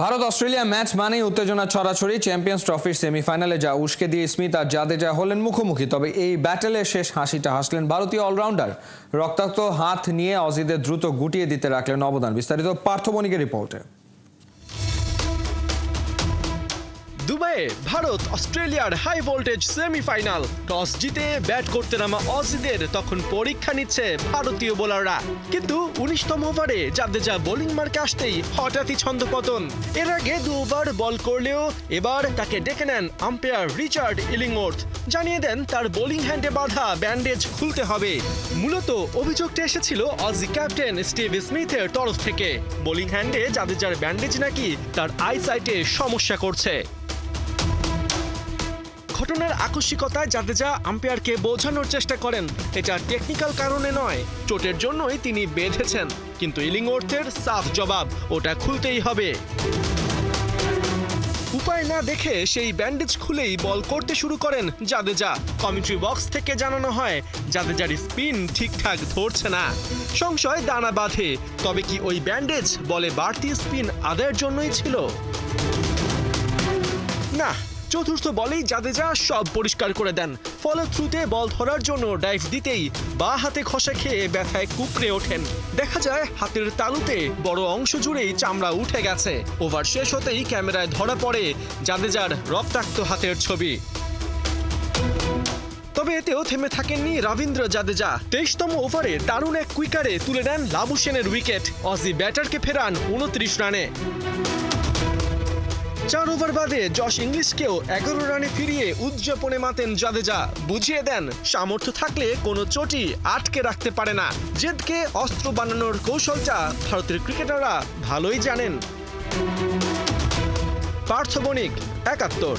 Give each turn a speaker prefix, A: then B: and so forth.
A: Bharat Australia match মানেই উত্তেজনা ছড়াছড়ি। চ্যাম্পিয়ন্স ট্রফির সেমিফাইনালে যা উস্কে দিয়ে স্মিথ আর জাদেজা হলেন মুখোমুখি। তবে এই ব্যাটেলে শেষ হাসিটা হাসলেন ভারতীয় অলরাউন্ডার। রক্তাক্ত হাত নিয়ে অজিদের দ্রুত গুটিয়ে দিতে রাখলেন অবদান। বিস্তারিত পার্থ বণিকের রিপোর্টে।
B: দুবাইয়ে ভারত অস্ট্রেলিয়ার হাই ভোল্টেজ সেমিফাইনাল। টস জিতে ব্যাট করতে নামা অজিদের তখন পরীক্ষা নিচ্ছে ভারতীয় বোলাররা। কিন্তু ১৯তম ওভারে জাদেজা বোলিং মার্কে আসতেই হঠাৎই ছন্দপতন। এর আগে ২ ওভার বল করলেও এবার তাকে ডেকে নেন আম্পায়ার রিচার্ড ইলিংওর্থ। জানিয়ে দেন তার বোলিং হ্যান্ডে বাঁধা ব্যান্ডেজ খুলতে হবে। মূলত অভিযোগটা এসেছিল অজি ক্যাপ্টেন স্টিভ স্মিথের তরফ থেকে। বোলিং হ্যান্ডে জাদেজার ব্যান্ডেজ নাকি তার আইসাইটে সমস্যা করছে। ঘটনার আকস্মিকতায় জাদেজা আম্পায়ারকে বোঝানোর চেষ্টা করেন এটা টেকনিক্যাল কারণে নয়, চোটের জন্যই তিনি বেঁধেছেন। কিন্তু ইলিংওর্থের সাফ জবাব, ওটা খুলতেই হবে। উপায় না দেখে সেই ব্যান্ডেজ খুলেই বল করতে শুরু করেন জাদেজা। কমেন্ট্রি বক্স থেকে জানানো হয় জাদেজার স্পিন ঠিকঠাক ধরছে না, সংশয় দানা বাঁধে। তবে কি ওই ব্যান্ডেজ বলে বাড়তি স্পিন আদায়ের জন্যই ছিল? না, চতুর্থ বলেই জাদেজা সব পরিষ্কার করে দেন। ফলো থ্রুতে বল ধরার জন্য ডাইভ দিতেই বাঁ হাতে খসা খেয়ে ব্যথায় কুঁকড়ে ওঠেন। দেখা যায় হাতের তালুতে বড় অংশ জুড়েই চামড়া উঠে গেছে। ওভার শেষ হতেই ক্যামেরায় ধরা পড়ে জাদেজার রক্তাক্ত হাতের ছবি। তবে এতেও থেমে থাকেননি রবীন্দ্র জাদেজা। ২৩তম ওভারে দারুণ এক কুইকারে তুলে নেন লাবু সেনের উইকেট। অজি ব্যাটারকে ফেরান ২৯ রানে। ৪ ওভার বাদে জশ ইংলিশকেও ১১ রানে ফিরিয়ে উদযাপনে মাতেন জাদেজা। বুঝিয়ে দেন সামর্থ্য থাকলে কোনো চোটই আটকে রাখতে পারে না। জেদকে অস্ত্র বানানোর কৌশলটা ভারতের ক্রিকেটাররা ভালোই জানেন। পার্থ বণিক, ৭১।